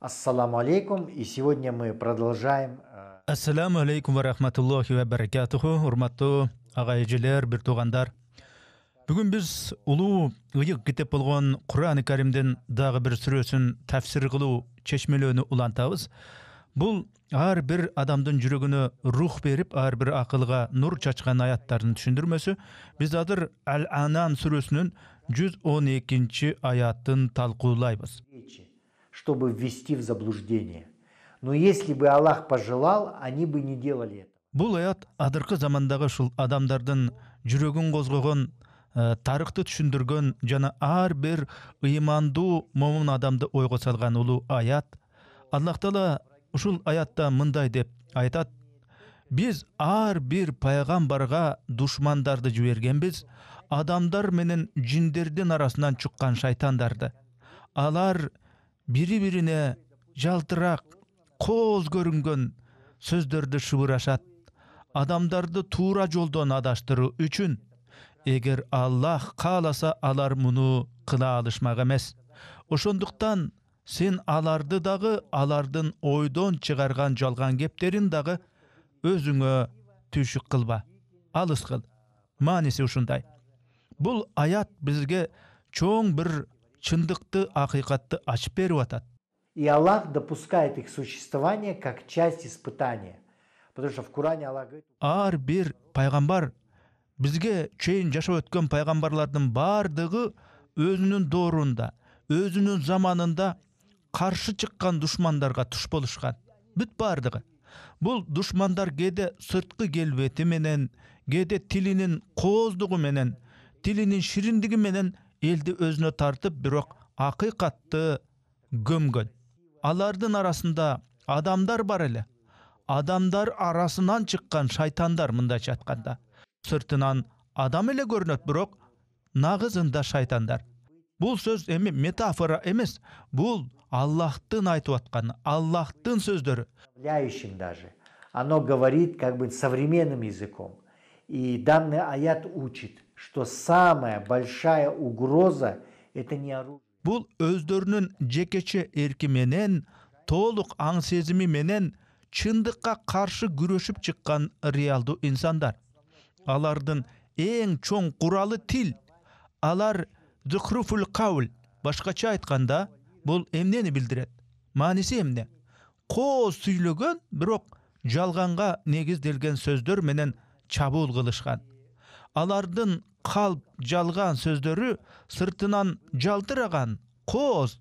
Ассаламу алейкум, и сегодня мы продолжаем. Assalamu alaikum wa rahmatullahi wa barakatuhu. Урматтуу агайжылар, бир туугандар. Бүгүн биз улуу ыйык китеп болгон Кур'ан-ы Каримден дагы бир сүрөсүн тафсир кылуу чечмелөөнү улантабыз. Бул ар бир адамдын жүрөгүнө рух берип, ар бир акылга нур чачкан аяттардын түшүндүрмөсү. Биз азыр Ал-Ан'ам сүрөсүнүн 112 аяттын талкуулайбыз. Чтобы ввести в заблуждение. Но если бы Аллах пожелал, они бы не делали это. Бул аят адыркы замандагы ушул адамдардын жүрөгүн козгогон, тарыхты түшүндүргөн жана ар бир ыймандуу момун адамды ойго салган улуу аят. Аллах Таала ушул аятта мындай деп айтат: Биз ар бир пайгамбарга душмандарды жибергенбиз, адамдар менен жиндердин арасынан чыккан шайтандарды. Алар бири-бирине жалтырак, кооз көрүнгөн сөздөрдү шыбырашат, адамдарды туура жолдон адаштыруу үчүн. Эгер Аллах кааласа, алар муну кыла алышмак эмес. Ошондуктан сен аларды дагы, алардын ойдон чыгарган жалган кептерин дагы өзүңө түйшүк кылба, алыс кыл. Мааниси ушундай. Бул аят бизге чоң бир чындыкты, акыйкатты ачып берип атат. И Аллах допускает их существование как часть испытания. Потому что в Коране Аллах говорит: Ар бир пайгамбар, бизге чейин жашап өткөн пайгамбарлардын бардыгы өзүнүн доорунда, өзүнүн заманында каршы чыккан душмандарга туш болушкан. Бүт бардыгы. Бул душмандар кээде сырткы келбети менен, кээде тилинин кооздугу менен, тилинин шириндиги менен элди өзүнө тартып, бирок акыйкатты көмгөн. Алардын арасында адамдар бар эле. Адамдар арасынан чыккан шайтандар, мындайча айтканда. Сыртынан адам эле көрүнөт, бирок нагызында шайтандар. Бул сөз эми метафора эмес. Бул Аллахтын айтып атканы, Аллахтын сөздөрү. Даже. Оно говорит как бы современным языком. И данный аят учит, что самая большая угроза — это не оружие. Бул өздөрүнүн жекече эрки менен, толук аң сезими менен чындыкка каршы күрөшүп чыккан реалдуу инсандар. Алардын эң чоң куралы тил. Алар зухруфул каул. Башкача айтканда, бул эмнени билдирет? Мааниси эмне? Кооз сүйлөгөн, бирок жалганга негизделген сөздөр менен чабуул кылышкан. Алардын калп жалган сөздөрү сыртынан жалтыраган, кооз,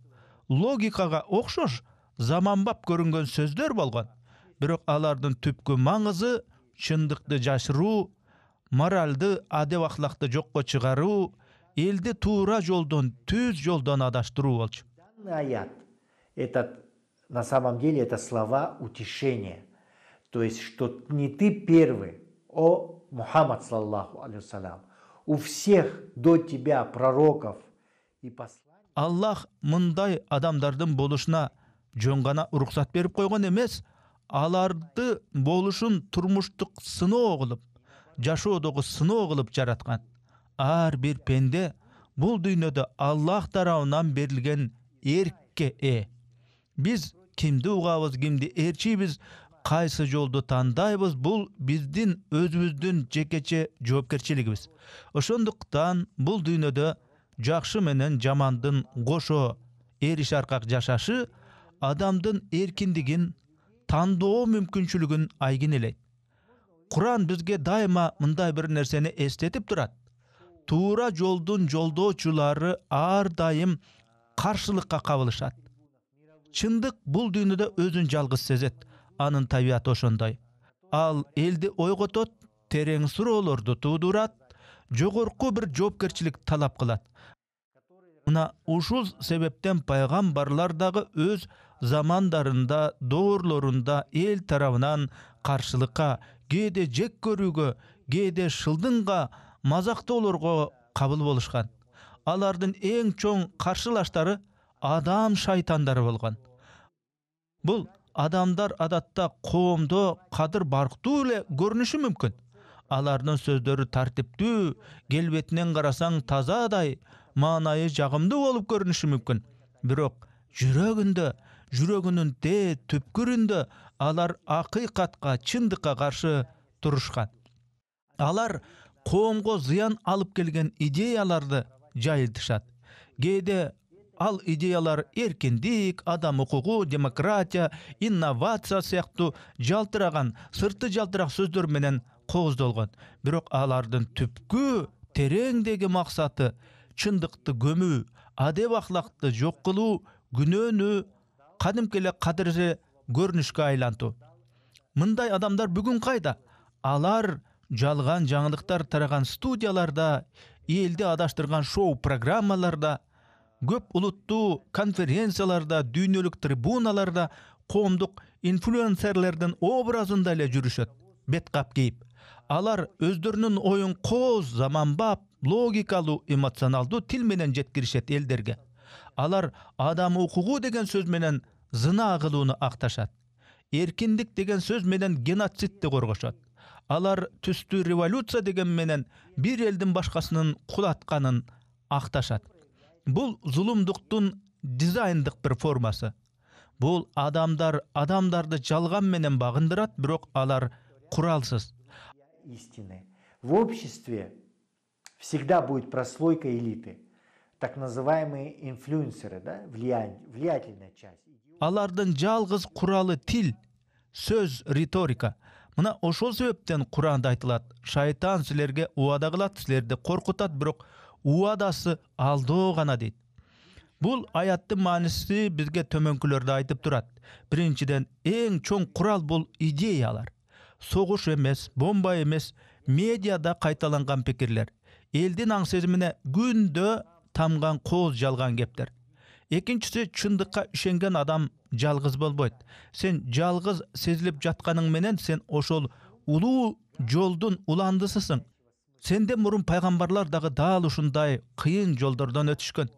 логикага окшош, заманбап көрүнгөн сөздөр болгон. Бирок алардын түпкү маңызы чындыкты жашыруу, моралды, адеп ахлакты жокко чыгаруу, элди туура жолдон, түз жолдон адаштыруу болчу. Данный аят, это на самом деле это слова утешения. То есть, что не ты первый, о Мухаммад саллаллаху алейхи вассалям. У всех до тебя пророков и посланников. Аллах мындай адамдардын болушуна жөн гана уруксат берип койгон эмес, аларды болушун турмуштук сыноо кылып, жашоодогу сыноо кылып жараткан. Ар бир пенде бул дүйнөдө Аллах тарабынан берилген эркке ээ. Биз кимди угабыз, кимди ээрчийбиз, кайсы жолду тандайбыз, бул биздин өзүбүздүн жекече жоопкерчилигибиз. Ошондуктан бул дүйнөдө жакшы менен жамандын кошо эриш аркак жашашы адамдын эркиндигин, тандоо мүмкүнчүлүгүн айгинелейт. Кур'ан бизге дайыма мындай бир нерсени эстетип турат. Туура жолдун жолдоочулары ар дайым каршылыкка кабылышат. Чындык бул дүйнөдө өзүн жалгыз сезет. Анын табияты ошондой. Ал элди ойготот, терең суроолорду туудурат, жогорку бир жоопкерчилик талап кылат. Мына ушул себептен пайгамбарлар дагы өз замандарында, доорлорунда эл тарабынан каршылыкка, кээде жек көрүүгө, кээде шылдыңга, мазактоолорго кабыл болушкан. Алардын эң чоң каршылаштары адам шайтандары болгон. Бул адамдар адатта коомдо кадыр барктуу эле көрүнүшү мүмкүн. Алардын сөздөрү тартиптүү, келбетинен карасаң тазадай, маанайы жагымдуу болуп көрүнүшү мүмкүн. Бирок жүрөгүндө, жүрөгүнүн түпкүрүндө алар акыйкатка, чындыкка каршы турушкан. Алар коомго зыян алып келген идеяларды жайылтышат. Кээде ал идеялар эркиндик, адам укугу, демократия, инновация сыяктуу жалтыраган, сырты жалтырак сөздөр менен кооздолгон. Бирок алардын түпкү тереңдеги максаты чындыкты көмүү, адеп ахлакты жок кылуу, күнөөнү кадимки эле кадырже көрүнүшкө айлантуу. Мындай адамдар бүгүн кайда? Алар жалган жаңылыктар тараган студияларда, элди адаштырган шоу программаларда, көп улуттуу конференцияларда, дүйнөлүк трибуналарда коомдук инфлюенсерлердин образында эле жүрүшөт, бет кап кийип. Алар өздөрүнүн оюн кооз, заманбап, логикалуу, эмоционалдуу тил менен жеткиришет элдерге. Алар адам укугу деген сөз менен зына кылууну акташат. Эркиндик деген сөз менен геноцидти коргошот. Алар түстүү революция деген менен бир элдин башкасынын кулатканын акташат. Бул зулумдуктун дизайндык бир формасы. Бул адамдарды жалган менен багындырат, бирок алар куралсыз. Истины. В обществе всегда будет прослойка элиты, так называемые инфлюенсеры, да, влиятельная часть. Алардын жалгыз куралы тил, сөз, риторика. Мына ошол себептен Куранда айтылат: шайтан силерге убада кылат, силерди коркутат, бирок убадасы алдоо гана дейт. Бул аяттын мааниси бизге төмөнкүлөрдө айтып турат. Биринчиден, эң чоң курал бул идеялар. Согуш эмес, бомба эмес, медиада кайталанган пикирлер. Элдин аң сезимине күндө тамган кооз жалган кептер. Экинчиси, чындыкка ишенген адам жалгыз болбойт. Сен жалгыз сезилип жатканың менен сен ошол улуу жолдун уландысысың. Сенден мурун пайгамбарлар дагы дал ушундай кыйын жолдордон өтүшкөн.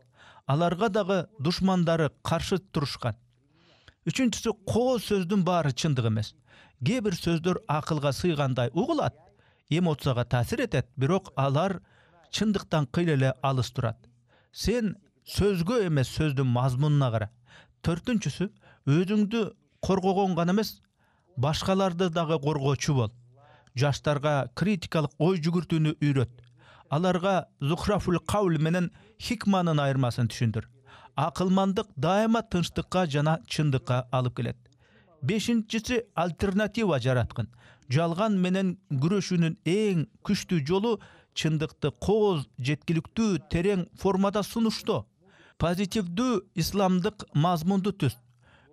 Аларга дагы душмандары каршы турушкан. Үчүнчүсү, кооз сөздүн баары чындык эмес. Кээ бир сөздөр акылга сыйгандай угулат, эмоцияга таасир этет, бирок алар чындыктан кыйла эле алыс турат. Сен сөзгө эмес, сөздүн мазмунуна кара. Төртүнчүсү, өзүңдү коргогон гана эмес, башкаларды дагы коргоочу бол. Жаштарга критикалык ой жүгүртүүнү үйрөт. Аларга зухрафул каул менен хикманын айырмасын түшүндүр. Акылмандык дайыма тынчтыкка жана чындыкка алып келет. Бешинчиси, альтернатива жараткын. Жалган менен күрөшүүнүн эң күчтүү жолу чындыкты кооз, жеткиликтүү, терең формада сунуштоо. Позитивдүү исламдык мазмунду түз.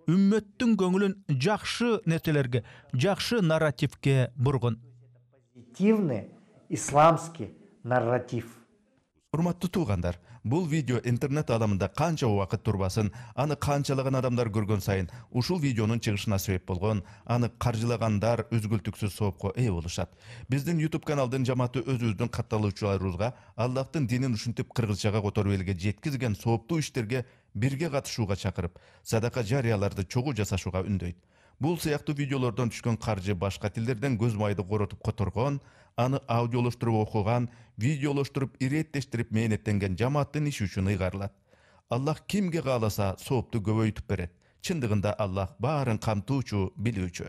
Үммөттүн көңүлүн жакшы нерселерге, жакшы нарративге бургун. Позитивный исламский нарратив. Урматтуу туугандар, бул видео интернет аламында канча убакыт турбасын, аны канчалаган адамдар көргөн сайын ушул видеонун чыгышына себеп болгон, аны каржылагандар үзгүлтүксүз соопко ээ болушат. Биздин YouTube каналдын жамааты өзүбүздүн катталуучуларыбызга Аллахтын динин ушинтип кыргызчага которуп элге жеткизген сооптуу иштерге бирге катышууга чакырып, садака жарыяларды чогуу жасашууга үндөйт. Бул сыяктуу видеолордон түшкөн каржы башка тилдерден көз майды коротуп которгон, аны аудиолоштуруп окуган, видеолоштуруп иреттештирип мээнеттенген жамааттын иши үчүн ыйгарылат. Аллах кимге кааласа соопту көбөйтүп берет. Чындыгында Аллах баарын камтуучу, билүүчү.